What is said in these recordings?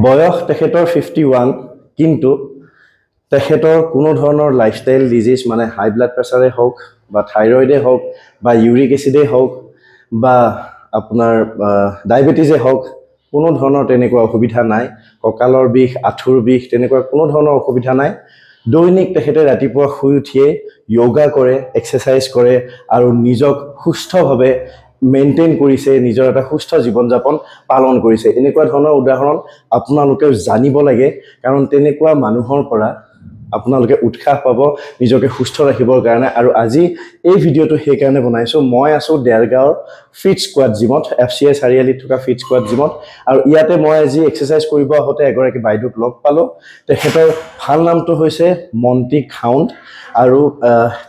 বয়স তেখেতৰ 51 কিন্তু তেখেতৰ কোনো ধৰণৰ লাইফষ্টাইল ডিজিজ মানে হাই ব্লাড প্ৰেছাৰে হওক বা থাইৰয়েডে হওক বা ইউৰিক এচিডে হওক বা আপোনাৰ ডায়াবেটিছে হওক কোনো ধৰণৰ তেনেকুৱা অসুবিধা নাই কঁকালৰ বিষ আঁঠুৰ বিষ তেনেকুৱা কোনো ধৰণৰ অসুবিধা নাই দৈনিক তেখেতে ৰাতিপুৱা শুই উঠিয়ে যোগা কৰে এক্সাৰসাইজ কৰে আৰু নিজক সুস্থভাৱে মেইনটেইন কৰিছে নিজৰ এটা সুস্থ জীৱন যাপন পালন কৰিছে এনেকুৱা ধৰণৰ উদাহৰণ আপোনালোকে জানিব লাগে কাৰণ তেনেকুৱা মানুহৰ পৰা আপোনালোকে উৎসাহ পাব নিজকে সুস্থ ৰাখিবৰ কাৰণে আৰু আজি এই ভিডিওটো সেই কাৰণে বনাইছো মই আছো দেৰগাঁৱৰ ফিট স্কোৱাড জিমত এফচিএছ চাৰিআলিত থকা ফিট স্কোৱাড জিমত আৰু ইয়াতে মই আজি এক্সাৰসাইজ কৰিব হতে এগৰাকী বাইদেউক লগ পালো তেখেতৰ ভাল নামটো হৈছে মন্টি খাউণ্ড আৰু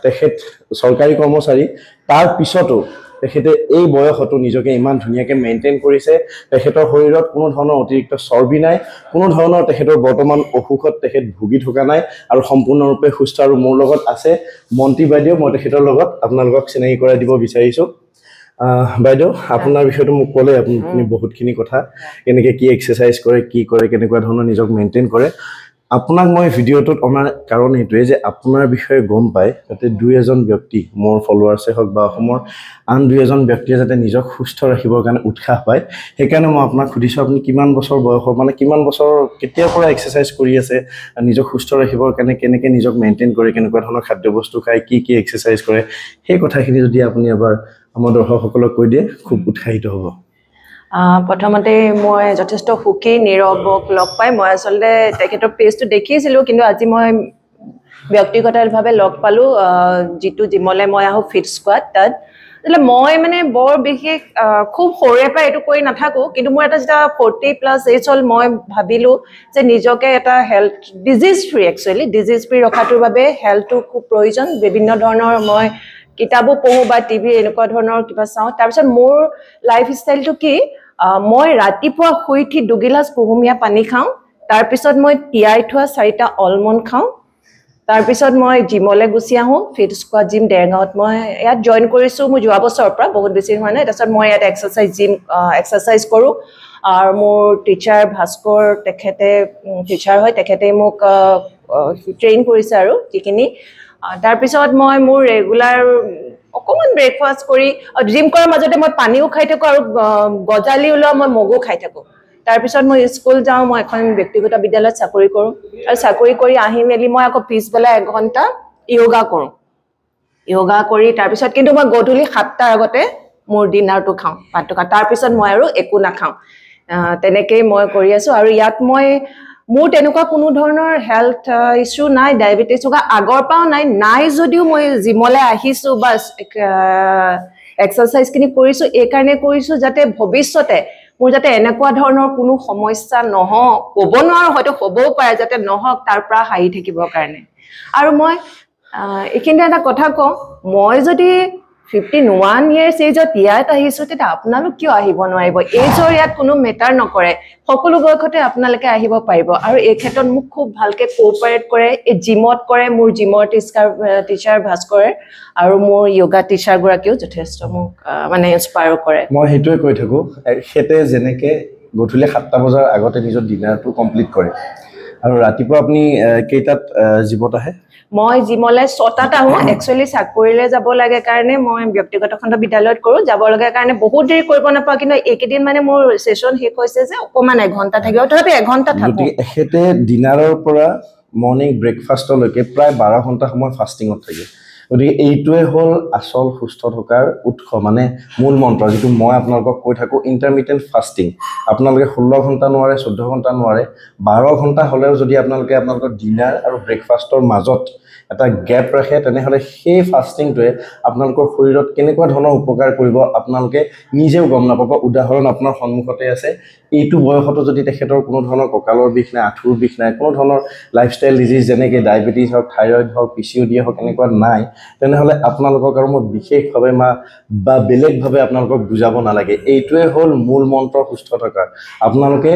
তেখেত চৰকাৰী কৰ্মচাৰী তাৰ পিছতো তেখেতে এই বয়সতো নিজকে ইমান ধুনীয়াকে মেইনটেইন কৰিছে তেখেতৰ শৰীৰত কোনো ধৰণৰ অতিৰিক্ত চৰ্বি নাই কোনো ধৰণৰ তেখেতৰ বৰ্তমান অসুখত তেখেত ভুগি থকা নাই আৰু সম্পূৰ্ণৰূপে সুস্থ আৰু মোৰ লগত আছে মন্টি বাইদেউ মই তেখেতৰ লগত আপোনালোকক চিনাকি কৰাই দিব বিচাৰিছো বাইদেউ আপোনাৰ বিষয়টো মোক ক'লে আপুনি বহুতখিনি কথা কেনেকৈ কি এক্সাৰসাইজ কৰে কেনেকুৱা ধৰণৰ নিজক মেইনটেইন কৰে আপোনাক মই ভিডিওটোত অনাৰ কাৰণ এইটোৱে যে আপোনাৰ বিষয়ে গম পায় যাতে দুই এজন ব্যক্তি মোৰ ফলোৱাৰ্ছে হওক বা অসমৰ আন দুই এজন ব্যক্তিয়ে যাতে নিজক সুস্থ ৰাখিবৰ কাৰণে উৎসাহ পায় সেইকাৰণে মই আপোনাক সুধিছোঁ আপুনি কিমান বছৰ বয়সৰ মানে কিমান বছৰ কেতিয়াৰ পৰা এক্সাৰসাইজ কৰি আছে নিজক সুস্থ ৰাখিবৰ কাৰণে কেনেকৈ নিজক মেইনটেইন কৰে কেনেকুৱা ধৰণৰ খাদ্যবস্তু খায় কি এক্সাৰসাইজ কৰে সেই কথাখিনি যদি আপুনি এবাৰ আমাৰ দৰ্শকসকলক কৈ দিয়ে খুব উৎসাহিত হ'ব প্ৰথমতে মই যথেষ্ট সুখী নীৰৱক লগ পাই মই আসলে তেখেতৰ পেজটো দেখিছিলোঁ কিন্তু আজি মই ব্যক্তিগতভাৱে লগ পালোঁ যিটো জিমলে মই আহোঁ ফিট স্কোৱাড তাত એટલે মই মানে বৰ বিশেষ খুব সৰুৰে পৰা এইটো কৰি নাথাকোঁ কিন্তু মোৰ এটা যেতিয়া 40+ এজ হ'ল মই ভাবিলোঁ যে নিজকে এটা health disease free actually disease free ৰখাটোৰ বাবে হেল্থটো খুব প্ৰয়োজন বিভিন্ন ধৰণৰ মই কিতাবো পঢ়ো বা টিভি এনেকুৱা ধৰণৰ কিবা চাওঁ তাৰপিছত মোৰ লাইফ ষ্টাইলটো কি মই ৰাতিপুৱা শুই উঠি 2 গিলাচ কুহুমীয়া পানী খাওঁ তাৰপিছত মই তিয়াই থোৱা 4টা অলমণ্ড খাওঁ তাৰপিছত মই জিমলৈ গুচি আহোঁ ফিট স্কোৱাড জিম দেৰগাঁৱত মই ইয়াত জইন কৰিছোঁ মই যোৱা বছৰৰ পৰা বহুত বেছি হোৱা নাই তাৰপিছত মই ইয়াত এক্সাৰসাইজ কৰোঁ আৰু মোৰ টিচাৰ ভাস্কৰ তেখেতে টিচাৰ হয় তেখেতে মোক ট্ৰেইন কৰিছে আৰু যিখিনি তাৰপিছত মই মোৰ ৰেগুলাৰ অকমান ব্ৰেকফাষ্ট কৰি জিম কৰাৰ মাজতে মই পানীও খাই থাকোঁ আৰু গজালি ওলোৱা মই মগু খাই থাকোঁ তাৰপিছত মই স্কুল যাওঁ মই এখন ব্যক্তিগত বিদ্যালয়ত চাকৰি কৰোঁ আৰু চাকৰি কৰি আহি মেলি মই আকৌ পিছবেলা 1 ঘণ্টা য়োগা কৰোঁ য়োগা কৰি তাৰপিছত কিন্তু মই গধূলি 7টাৰ আগতে মোৰ ডিনাৰটো খাওঁ ভাতটো খাওঁ তাৰপিছত মই আৰু একো নাখাওঁ তেনেকেই মই কৰি আছোঁ আৰু ইয়াত মই মোৰ তেনেকুৱা কোনো ধৰণৰ হেল্থ ইস্যু নাই ডায়াবেটিছ হোৱা আগৰ পৰাও নাই যদিও মই জিমলৈ আহিছোঁ বা এক্সাৰসাইজখিনি কৰিছোঁ এইকাৰণে কৰিছোঁ যাতে ভৱিষ্যতে মোৰ যাতে এনেকুৱা ধৰণৰ কোনো সমস্যা নহওক ক'ব নোৱাৰো হয়তো হ'বও পাৰে যাতে নহওক তাৰ পৰা হাৰি থাকিবৰ কাৰণে আৰু মই এইখিনিতে এটা কথা কওঁ মই যদি 51 years এজত ইয়াত আহিছোঁ তেতিয়া আপোনালোক কিয় আহিব নোৱাৰিব এজৰ ইয়াত কোনো মেটাৰ নকৰে সকলো বয়সতে আপোনালোকে আহিব পাৰিব আৰু এই ক্ষেত্ৰত মোক খুব ভালকে কোঅপাৰেট কৰে এই জিমত কৰে মোৰ জিমৰ টিচাৰ ভাস্কৰে আৰু মোৰ য়োগা টিচাৰ গৰাকীও যথেষ্ট মোক মানে ইনস্পায়াৰ কৰে মই হেতুৱে কৈ থাকোঁ হেতে যেনেকৈ গধূলি 7টা বজাৰ আগতে নিজৰ ডিনাৰটো কমপ্লিট কৰে আৰু ৰাতিপুৱা আপুনি কেইটাত জিমত আহে মই জিমলৈ 6টাত আহোঁ একচুৱেলি চাকৰিলৈ যাব লাগে কাৰণে মই ব্যক্তিগত খণ্ড বিদ্যালয়ত কৰোঁ যাব লগা কাৰণে বহুত দেৰি কৰিব নাপাওঁ কিন্তু এইকেইদিন মানে মোৰ সেশন শেষ হৈছে যে অকমান 1 ঘণ্টা থাকিব তথাপি 1 ঘণ্টা থাকোঁ এখেতে ডিনাৰৰ পৰা মৰ্নিং ব্ৰেকফাষ্টলৈকে প্ৰায় 12 ঘণ্টা সময় ফাষ্টিঙত থাকে গতিকে এইটোৱে হ'ল আচল সুস্থ থকাৰ উৎস মানে মূল মন্ত্ৰ যিটো মই আপোনালোকক কৈ থাকোঁ ইণ্টাৰমিটেণ্ট ফাষ্টিং আপোনালোকে 16 ঘণ্টা নোৱাৰে 14 ঘণ্টা নোৱাৰে 12 ঘণ্টা হ'লেও যদি আপোনালোকে আপোনালোকৰ ডিনাৰ আৰু ব্ৰেকফাষ্টৰ মাজত এটা গ্যাপ ৰাখে তেনেহ'লে সেই ফাষ্টিংটোৱে আপোনালোকৰ শৰীৰত কেনেকুৱা ধৰণৰ উপকাৰ কৰিব আপোনালোকে নিজেও গম নাপাব উদাহৰণ আপোনাৰ সন্মুখতে আছে এইটো বয়সতো যদি তেখেতৰ কোনো ধৰণৰ কঁকালৰ বিষ নাই আঁঠুৰ বিষ নাই কোনো ধৰণৰ লাইফষ্টাইল ডিজিজ যেনেকৈ ডায়েবেটিছ হওক থাইৰয়েড হওক PCOD হওক এনেকুৱা নাই তেনেহ'লে আপোনালোকক আৰু মই বিশেষভাৱে বা বেলেগভাৱে আপোনালোকক বুজাব নালাগে এইটোৱে হ'ল মূল মন্ত্ৰ সুস্থ থকাৰ আপোনালোকে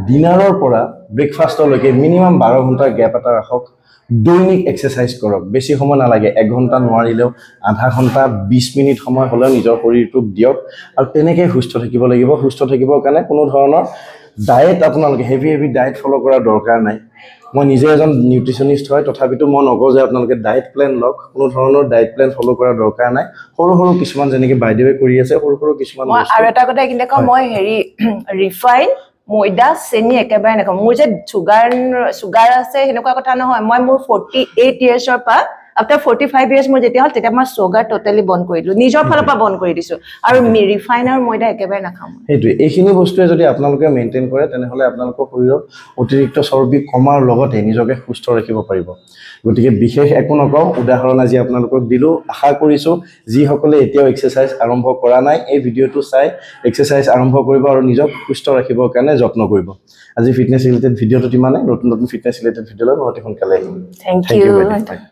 ডিনাৰৰ পৰা ব্ৰেকফাষ্টলৈকে মিনিমাম 12 ঘণ্টাৰ গ্যাপ এটা ৰাখক দৈনিক এক্সাৰসাইজ কৰক বেছি সময় নালাগে 1 ঘণ্টা নোৱাৰিলেও আধা ঘণ্টা 20 মিনিট সময় হ'লেও নিজৰ শৰীৰটোক দিয়ক আৰু তেনেকৈ সুস্থ থাকিব লাগিব সুস্থ থাকিবৰ কাৰণে কোনো ধৰণৰ ডায়েট আপোনালোকে হেভি ডায়েট ফ'ল' কৰাৰ দৰকাৰ নাই মই নিজে এজন নিউট্ৰিচনিষ্ট হয় তথাপিতো মই নকওঁ যে আপোনালোকে ডায়েট প্লেন লওক কোনো ধৰণৰ ডায়েট প্লেন ফ'ল' কৰাৰ দৰকাৰ নাই সৰু কিছুমান যেনেকৈ বাইদেৱে কৰি আছে সৰু কিছুমান মই আৰু এটা কথা কিন্তু কওঁ মই হেৰি ৰিফাইন ময়দা চেনি একেবাৰে নাখাওঁ মোৰ যে চুগাৰ আছে সেনেকুৱা কথা নহয় মই মোৰ 48 ইয়াৰ্ছৰ পৰা আফটাৰ 45 ইয়াৰ্ছ মোৰ যেতিয়া হ'ল তেতিয়া মই চুগাৰ টোটেলি বন্ধ কৰি দিলোঁ নিজৰ ফালৰ পৰা বন্ধ কৰি দিছোঁ আৰু ৰিফাইন আৰু ময়দা একেবাৰে নাখাওঁ সেইটোৱে এইখিনি বস্তুৱে যদি আপোনালোকে মেইনটেইন কৰে তেনেহ'লে আপোনালোকৰ শৰীৰত অতিৰিক্ত চৰ্বি কমাৰ লগতে নিজকে সুস্থ ৰাখিব পাৰিব গতিকে বিশেষ একো নকওঁ উদাহৰণ আজি আপোনালোকক দিলোঁ আশা কৰিছোঁ যিসকলে এতিয়াও এক্সাৰচাইজ আৰম্ভ কৰা নাই এই ভিডিঅ'টো চাই এক্সাৰচাইজ আৰম্ভ কৰিব আৰু নিজক সুস্থ ৰাখিবৰ কাৰণে যত্ন কৰিব আজি ফিটনেছ ৰিলেটেড ভিডিঅ'টোত ইমানে নতুন ফিটনেছ ৰিলেটেড ভিডিঅ' লৈ মই অতি সোনকালে আহিম থেংক ইউ